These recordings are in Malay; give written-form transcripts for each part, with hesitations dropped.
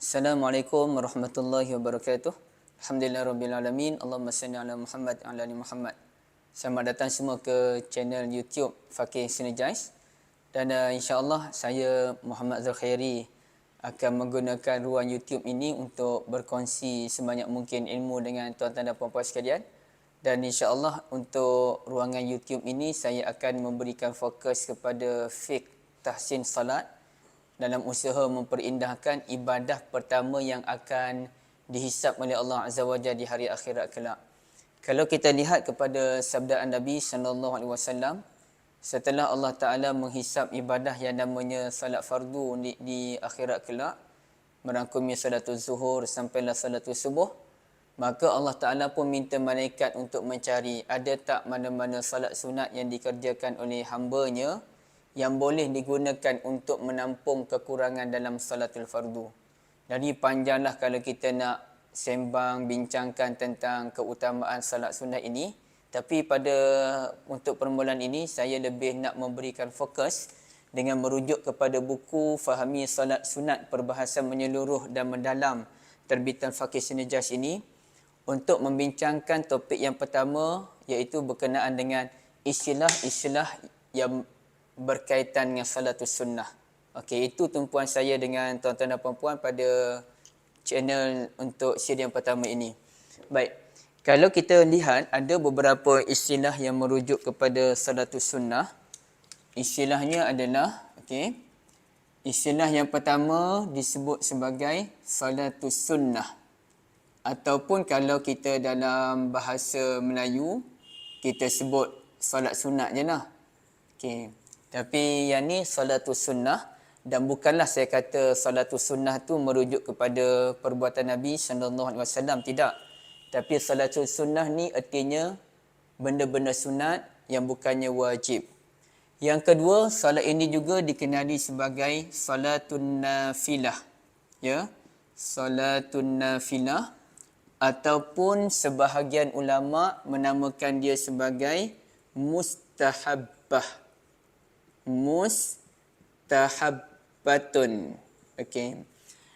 Assalamualaikum warahmatullahi wabarakatuh. Alhamdulillahirabbil alamin. Allahumma salli ala Muhammad wa ala ali Muhammad. Selamat datang semua ke channel YouTube Faqih Synergize. Dan insya-Allah saya Muhammad Zulkhairi akan menggunakan ruang YouTube ini untuk berkongsi sebanyak mungkin ilmu dengan tuan-tuan dan puan-puan sekalian. Dan insya-Allah untuk ruangan YouTube ini saya akan memberikan fokus kepada fiqh tahsin salat dalam usaha memperindahkan ibadah pertama yang akan dihisap oleh Allah Azza wa Jalla di hari akhirat kelak. Kalau kita lihat kepada sabdaan Nabi sallallahu alaihi wasallam, setelah Allah Taala menghisap ibadah yang namanya salat fardu di akhirat kelak, merangkumi salatul zuhur sampailah salatul subuh, maka Allah Taala pun minta malaikat untuk mencari ada tak mana-mana salat sunat yang dikerjakan oleh hamba-Nya yang boleh digunakan untuk menampung kekurangan dalam salatul fardu. Jadi panjanglah kalau kita nak sembang, bincangkan tentang keutamaan salat sunat ini. Tapi untuk permulaan ini, saya lebih nak memberikan fokus dengan merujuk kepada buku Fahami Salat Sunat Perbahasan Menyeluruh dan Mendalam terbitan Faqih Synergize ini untuk membincangkan topik yang pertama, iaitu berkenaan dengan istilah-istilah yang berkaitan dengan salatus sunnah. Okey, itu tumpuan saya dengan tuan-tuan dan puan-puan pada channel untuk siri yang pertama ini. Baik, kalau kita lihat ada beberapa istilah yang merujuk kepada salatus sunnah. Istilahnya adalah, okey, istilah yang pertama disebut sebagai salatus sunnah. Ataupun kalau kita dalam bahasa Melayu, kita sebut salat sunat je lah. Okey. Tapi yang ni salatus sunnah, dan bukanlah saya kata salatus sunnah tu merujuk kepada perbuatan Nabi sallallahu alaihi wasallam, tidak. Tapi salatus sunnah ni artinya benda-benda sunat yang bukannya wajib. Yang kedua, salat ini juga dikenali sebagai salatun nafilah. Ya, salatun nafilah, ataupun sebahagian ulama menamakan dia sebagai mustahabbah. Mustahabbatun. Okey.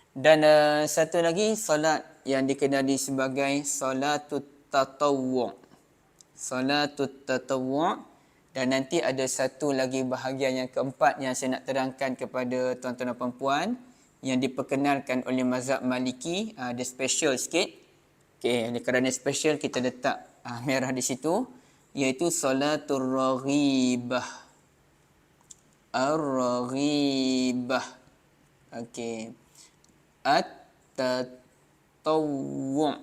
Dan satu lagi salat yang dikenali sebagai salatut tatawwu'. Salatut tatawwu', dan nanti ada satu lagi bahagian yang keempat yang saya nak terangkan kepada tuan-tuan dan puan-puan yang diperkenalkan oleh mazhab Maliki. Dia special sikit. Okey, kerana special kita letak merah di situ, iaitu salatul raghibah. Ar-raghibah. Okey. At-tatawwu'.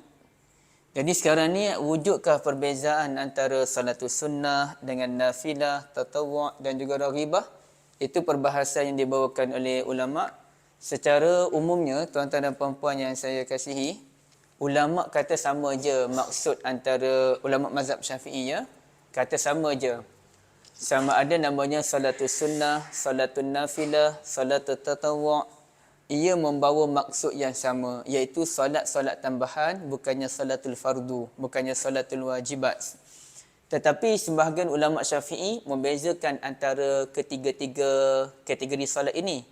Jadi sekarang ni, wujudkah perbezaan antara salatus sunnah dengan nafilah, tatawwu' dan juga raghibah? Itu perbahasan yang dibawakan oleh ulama. Secara umumnya, tuan-tuan dan puan-puan yang saya kasihi, ulama kata sama je maksud antara ulama mazhab Syafi'i, ya. Kata sama je. Sama ada namanya salatus sunnah, salatun nafilah, salatul tatawwu'. Ia membawa maksud yang sama, iaitu solat-solat tambahan, bukannya salatul fardu, bukannya salatul wajibat. Tetapi sebahagian ulama Syafi'i membezakan antara ketiga-tiga kategori solat ini.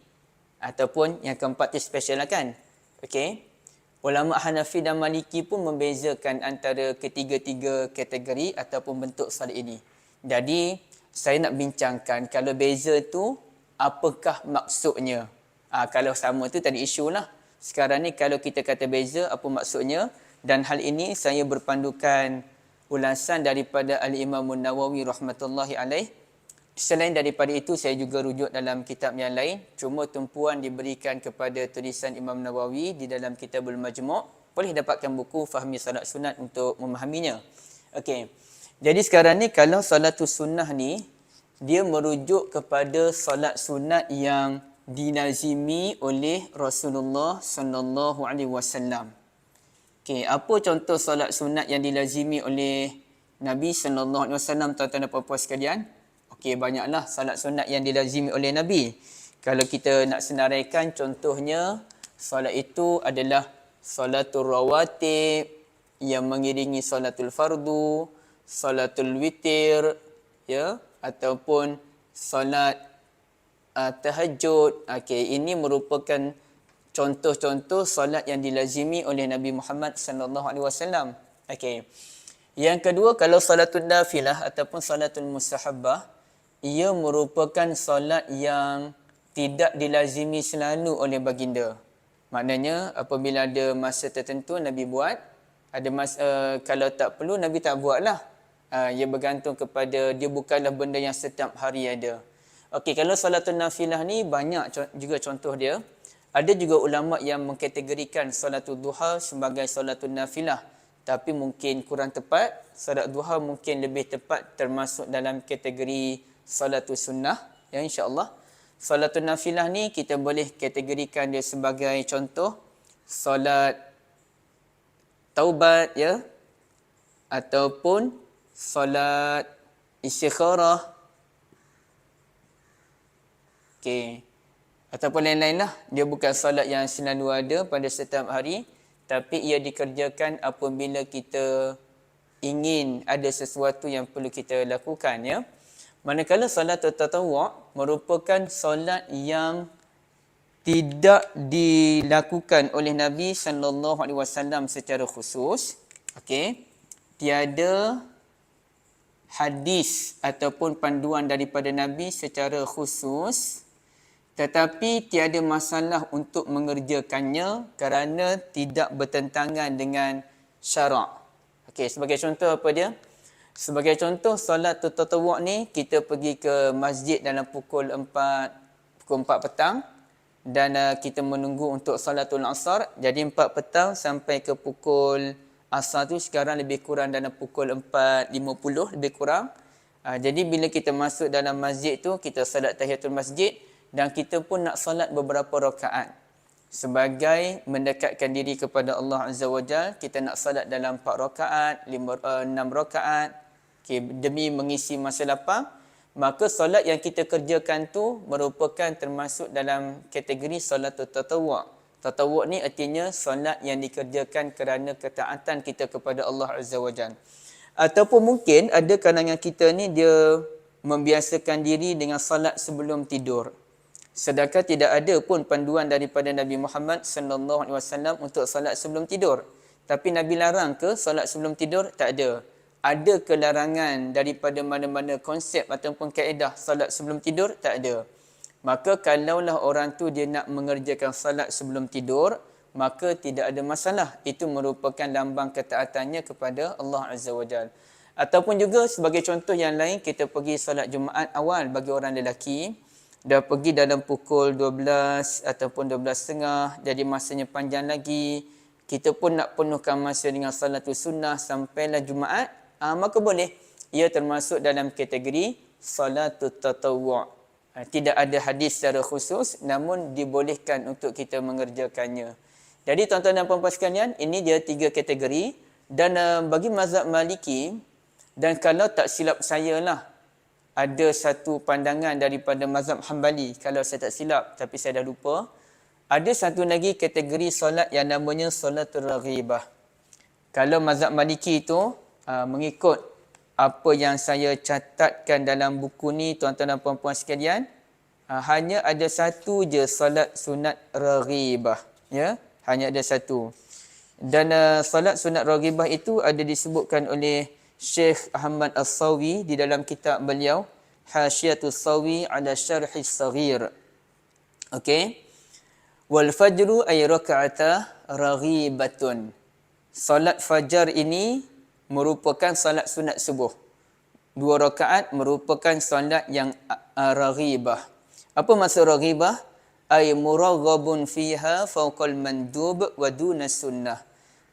Ataupun yang keempat tu special lah kan. Okey. Ulama Hanafi dan Maliki pun membezakan antara ketiga-tiga kategori ataupun bentuk solat ini. Jadi saya nak bincangkan kalau beza tu apakah maksudnya. Kalau sama tu tadi isu lah. Sekarang ni kalau kita kata beza, apa maksudnya? Dan hal ini saya berpandukan ulasan daripada Al-Imam Nawawi rahmatullahi alaih. Selain daripada itu, saya juga rujuk dalam kitab yang lain. Cuma tumpuan diberikan kepada tulisan Imam Nawawi di dalam Kitabul Majmu'. Boleh dapatkan buku Fahmi Salat Sunat untuk memahaminya. Okey. Jadi sekarang ni kalau salatus sunnah ni, dia merujuk kepada salat sunat yang dilazimi oleh Rasulullah sallallahu alaihi wasallam. Okey, apa contoh salat sunat yang dilazimi oleh Nabi sallallahu alaihi wasallam, tuan-tuan dan puan-puan sekalian? Okey, banyaklah salat sunat yang dilazimi oleh Nabi. Kalau kita nak senaraikan, contohnya salat itu adalah salatul rawatib yang mengiringi salatul fardu, salatul witir, ya, ataupun salat tahajud. Okey, ini merupakan contoh-contoh solat yang dilazimi oleh Nabi Muhammad sallallahu alaihi wasallam. Okey. Yang kedua, kalau salatul nafilah ataupun salatul mustahabbah, ia merupakan solat yang tidak dilazimi selalu oleh baginda. Maknanya apabila ada masa tertentu Nabi buat, ada masa kalau tak perlu Nabi tak buatlah. Ia bergantung kepada dia, bukanlah benda yang setiap hari ada. Okey, kalau salatul nafilah ni banyak juga contoh dia. Ada juga ulama yang mengkategorikan salatul duha sebagai salatul nafilah, tapi mungkin kurang tepat. Salat duha mungkin lebih tepat termasuk dalam kategori salatul sunnah, ya, insya-Allah. Salatul nafilah ni kita boleh kategorikan dia sebagai contoh solat taubat, ya, ataupun solat istikharah. Okey. Ataupun lain-lain lah. Dia bukan solat yang selalu ada pada setiap hari, tapi ia dikerjakan apabila kita ingin ada sesuatu yang perlu kita lakukan, ya. Manakala solat tatawwu' merupakan solat yang tidak dilakukan oleh Nabi sallallahu alaihi wasallam secara khusus. Okey. Tiada hadis ataupun panduan daripada Nabi secara khusus, tetapi tiada masalah untuk mengerjakannya kerana tidak bertentangan dengan syarak. Okey, sebagai contoh apa dia? Sebagai contoh solat tatawwu' ni, kita pergi ke masjid dalam pukul 4 petang dan kita menunggu untuk salatul asar. Jadi 4 petang sampai ke pukul asar tu sekarang lebih kurang dalam pukul 4.50 lebih kurang. Jadi bila kita masuk dalam masjid tu, kita salat tahiyatul masjid dan kita pun nak salat beberapa rakaat. Sebagai mendekatkan diri kepada Allah Azza wa Jalla, kita nak salat dalam 4 rakaat, 6 rakaat, okay, demi mengisi masa lapang. Maka solat yang kita kerjakan tu merupakan termasuk dalam kategori solat tatawwu'. Tatawwu' ni artinya solat yang dikerjakan kerana ketaatan kita kepada Allah Azza wa Jalla. Ataupun mungkin ada kalangan kita ni dia membiasakan diri dengan solat sebelum tidur. Sedangkan tidak ada pun panduan daripada Nabi Muhammad sallallahu alaihi wasallam untuk solat sebelum tidur. Tapi Nabi larang ke solat sebelum tidur? Tak ada. Ada kelarangan daripada mana-mana konsep ataupun kaedah solat sebelum tidur? Tak ada. Maka kalaulah orang tu dia nak mengerjakan salat sebelum tidur, maka tidak ada masalah. Itu merupakan lambang ketaatannya kepada Allah Azza wa Jalla. Ataupun juga sebagai contoh yang lain, kita pergi salat Jumaat awal bagi orang lelaki, dah pergi dalam pukul 12 ataupun 12.30, jadi masanya panjang lagi. Kita pun nak penuhkan masa dengan salatul sunnah sampailah Jumaat, maka boleh. Ia termasuk dalam kategori salatul tatawwu'. Tidak ada hadis secara khusus, namun dibolehkan untuk kita mengerjakannya. Jadi tuan-tuan dan puan-puan sekalian, ini dia 3 kategori. Dan bagi mazhab Maliki, dan kalau tak silap saya lah, ada satu pandangan daripada mazhab Hambali, kalau saya tak silap, tapi saya dah lupa. Ada satu lagi kategori solat yang namanya solatul raghibah. Kalau mazhab Maliki itu mengikut apa yang saya catatkan dalam buku ni, tuan-tuan dan puan-puan sekalian, hanya ada satu je solat sunat raghibah, ya, hanya ada satu. Dan solat sunat raghibah itu ada disebutkan oleh Syekh Ahmad As-Sawi di dalam kitab beliau Hasyiatus Sawi ala Syarhis Saghir. Okey. Wal fajru ay raka'ata raghibatun. Solat fajar ini merupakan solat sunat subuh. 2 rakaat merupakan solat yang raghibah. Apa maksud raghibah? Ay muraghabun fiha fawqal mandub wa duna sunnah.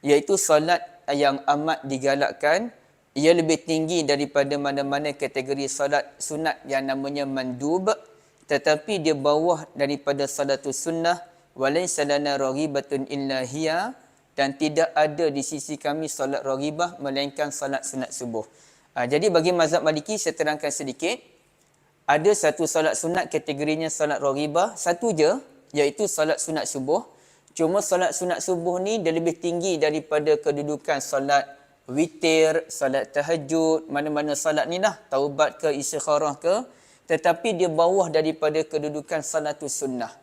Iaitu solat yang amat digalakkan. Ia lebih tinggi daripada mana-mana kategori solat sunat yang namanya mandub, tetapi dia bawah daripada salatul sunnah. Walaysa lana raghibatun illa hiya. Dan tidak ada di sisi kami solat raghibah melainkan solat sunat subuh. Jadi bagi mazhab Maliki, saya terangkan sedikit. Ada satu solat sunat kategorinya solat raghibah, satu je, iaitu solat sunat subuh. Cuma solat sunat subuh ni dia lebih tinggi daripada kedudukan solat witir, solat tahajud, mana-mana solat ni lah, taubat ke, istikharah ke. Tetapi dia bawah daripada kedudukan salatul sunnah.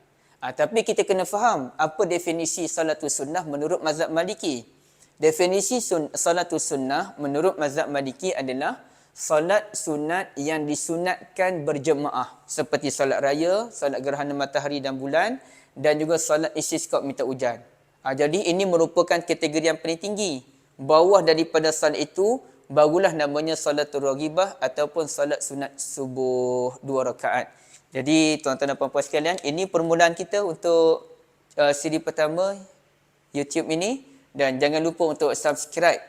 Tapi kita kena faham apa definisi salatus sunnah menurut mazhab Maliki. Definisi salatus sunnah menurut mazhab Maliki adalah salat sunat yang disunatkan berjemaah seperti salat raya, salat gerhana matahari dan bulan dan juga salat istisqa minta hujan. Jadi ini merupakan kategori yang paling tinggi. Bawah daripada salat itu barulah namanya salatul raghibah ataupun salat sunat subuh 2 rakaat. Jadi tuan-tuan dan puan-puan sekalian, ini permulaan kita untuk siri pertama YouTube ini, dan jangan lupa untuk subscribe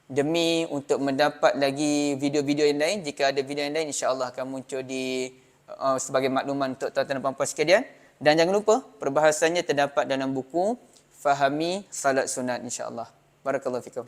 demi untuk mendapat lagi video-video yang lain. Jika ada video yang lain, insya-Allah akan muncul di sebagai makluman untuk tuan-tuan dan puan-puan sekalian. Dan jangan lupa perbahasannya terdapat dalam buku Fahami Salat Sunat, insya-Allah. Barakallahu fikum.